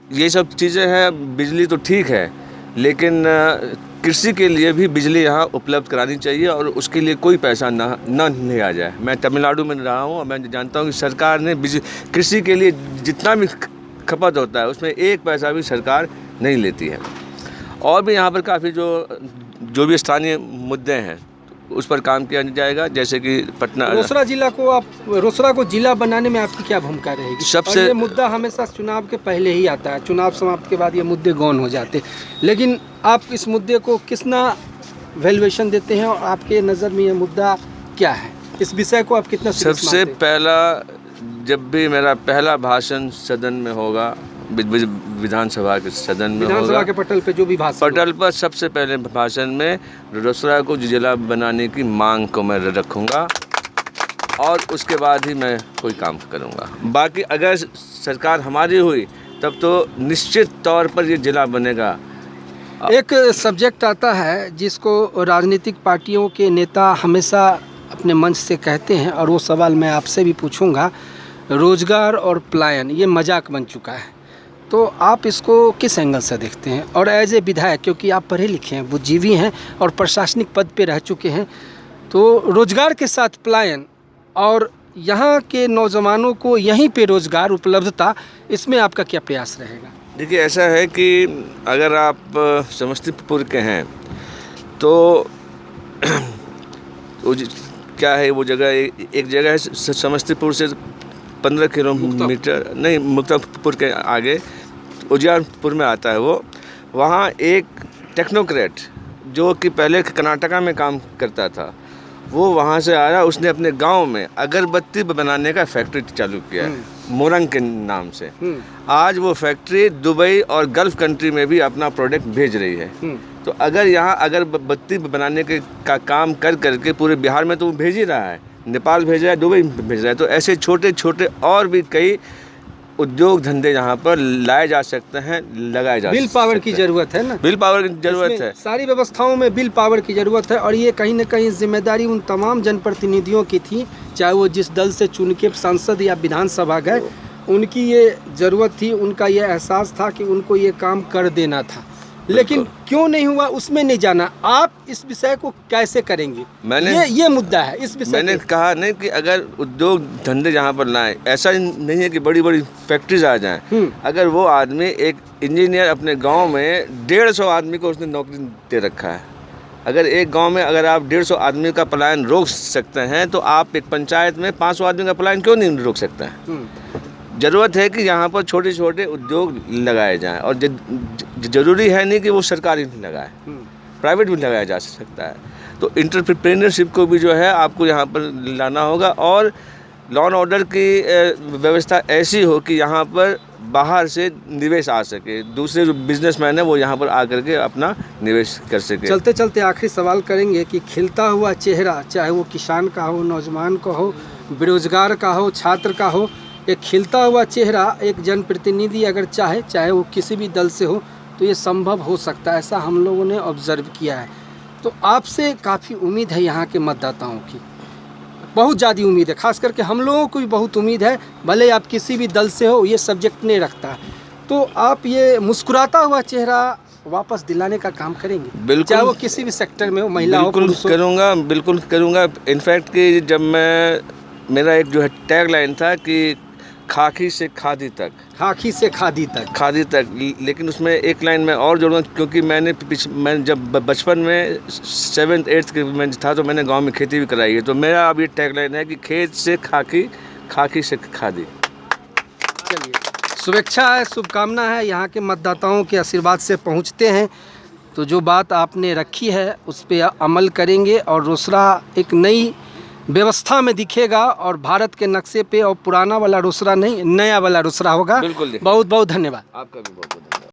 ये सब चीज़ें हैं। बिजली तो ठीक है, लेकिन कृषि के लिए भी बिजली यहाँ उपलब्ध करानी चाहिए और उसके लिए कोई पैसा ना लिया जाए। मैं तमिलनाडु में रहा हूँ और मैं जानता हूँ कि सरकार ने कृषि के लिए जितना भी खपत होता है उसमें एक पैसा भी सरकार नहीं लेती है। और भी यहाँ पर काफ़ी जो भी स्थानीय मुद्दे हैं उस पर काम किया जाएगा, जैसे कि पटना रोसड़ा को जिला बनाने में आपकी क्या भूमिका रहेगी? सबसे और ये मुद्दा हमेशा चुनाव के पहले ही आता है, चुनाव समाप्त के बाद ये मुद्दे गौन हो जाते हैं, लेकिन आप इस मुद्दे को कितना वैल्यूएशन देते हैं और आपके नज़र में ये मुद्दा क्या है? इस विषय को आप कितना सीरियस सबसे मानते हैं? पहला, जब भी मेरा पहला भाषण सदन में होगा, विधानसभा के सदन में होगा, विधानसभा के पटल पे जो भी भाषण पटल पर सबसे पहले भाषण में रोसड़ा को जिला बनाने की मांग को मैं रखूँगा और उसके बाद ही मैं कोई काम करूँगा। बाकी अगर सरकार हमारी हुई तब तो निश्चित तौर पर ये जिला बनेगा। एक सब्जेक्ट आता है जिसको राजनीतिक पार्टियों के नेता हमेशा अपने मंच से कहते हैं, और वो सवाल मैं आपसे भी पूछूंगा। रोजगार और पलायन ये मजाक बन चुका है, तो आप इसको किस एंगल से देखते हैं? और एज ए विधायक, क्योंकि आप पढ़े लिखे हैं, बुद्धिजीवी हैं और प्रशासनिक पद पे रह चुके हैं, तो रोजगार के साथ पलायन और यहाँ के नौजवानों को यहीं पे रोजगार उपलब्धता, इसमें आपका क्या प्रयास रहेगा? देखिए, ऐसा है कि अगर आप समस्तीपुर के हैं तो क्या है वो जगह, एक जगह है समस्तीपुर से 15 किलोमीटर नहीं, मुक्तापुर के आगे उजियारपुर में आता है वो। वहाँ एक टेक्नोक्रेट जो कि पहले कर्नाटका में काम करता था, वो वहाँ से आया, उसने अपने गांव में अगरबत्ती बनाने का फैक्ट्री चालू किया है, मोरंग के नाम से। आज वो फैक्ट्री दुबई और गल्फ कंट्री में भी अपना प्रोडक्ट भेज रही है। तो अगर यहाँ अगरबत्ती बनाने का काम कर करके पूरे बिहार में तो वो भेज ही रहा है, नेपाल भेज रहा है, दुबई भेज रहा है, तो ऐसे छोटे छोटे और भी कई उद्योग धंधे यहाँ पर लाए जा सकते हैं, लगाए जा सकते हैं। बिल पावर की ज़रूरत है ना? बिल पावर की ज़रूरत है, सारी व्यवस्थाओं में बिल पावर की ज़रूरत है। और ये कहीं ना कहीं जिम्मेदारी उन तमाम जनप्रतिनिधियों की थी, चाहे वो जिस दल से चुन के सांसद या विधानसभा गए, उनकी ये ज़रूरत थी, उनका ये एहसास था कि उनको ये काम कर देना था, लेकिन क्यों नहीं हुआ उसमें नहीं जाना। आप इस विषय को कैसे करेंगे? ये मुद्दा है इस विषय। मैंने कहा नहीं कि अगर उद्योग धंधे यहाँ पर लाएं, ऐसा नहीं है कि बड़ी बड़ी फैक्ट्रीज आ जाएं। अगर वो आदमी, एक इंजीनियर अपने गांव में 150 आदमी को उसने नौकरी दे रखा है, अगर एक गांव में अगर आप 150 आदमी का पलायन रोक सकते हैं, तो आप एक पंचायत में 500 आदमी का पलायन क्यों नहीं रोक सकते हैं? ज़रूरत है कि यहाँ पर छोटे छोटे उद्योग लगाए जाएं, और ज़रूरी है नहीं कि वो सरकारी लगाए, प्राइवेट भी लगाया जा सकता है। तो एंटरप्रेन्योरशिप को भी जो है आपको यहाँ पर लाना होगा, और लॉ एंड ऑर्डर की व्यवस्था ऐसी हो कि यहाँ पर बाहर से निवेश आ सके, दूसरे जो बिजनेसमैन है वो यहाँ पर आकर के अपना निवेश कर सके। चलते चलते आखिरी सवाल करेंगे कि खिलता हुआ चेहरा, चाहे वो किसान का हो, नौजवान का हो, बेरोजगार का हो, छात्र का हो, एक खिलता हुआ चेहरा एक जनप्रतिनिधि अगर चाहे वो किसी भी दल से हो, तो ये संभव हो सकता है, ऐसा हम लोगों ने ऑब्जर्व किया है। तो आपसे काफ़ी उम्मीद है, यहाँ के मतदाताओं की बहुत ज़्यादा उम्मीद है, खास करके हम लोगों को भी बहुत उम्मीद है, भले आप किसी भी दल से हो, ये सब्जेक्ट नहीं रखता है, तो आप ये मुस्कुराता हुआ चेहरा वापस दिलाने का काम करेंगे? बिल्कुल, चाहे वो किसी भी सेक्टर में हो, महिला हो, बिल्कुल करूँगा। इनफैक्ट कि जब मेरा एक जो है टैग लाइन था कि खाकी से खादी तक, खादी तक, लेकिन उसमें एक लाइन मैं और जोड़ूंगा, क्योंकि मैंने जब बचपन में 7th 8th में था तो मैंने गांव में खेती भी कराई है, तो मेरा अब ये टैग लाइन है कि खेत से खाकी, खाकी से खादी। चलिए, शुभेच्छा है, शुभकामना है, यहाँ के मतदाताओं के आशीर्वाद से पहुँचते हैं, तो जो बात आपने रखी है उस पर अमल करेंगे और रोसड़ा एक नई व्यवस्था में दिखेगा, और भारत के नक्शे पे, और पुराना वाला रोसड़ा नहीं, नया वाला रोसड़ा होगा। बिल्कुल। बहुत बहुत धन्यवाद। आपका भी बहुत बहुत धन्यवाद।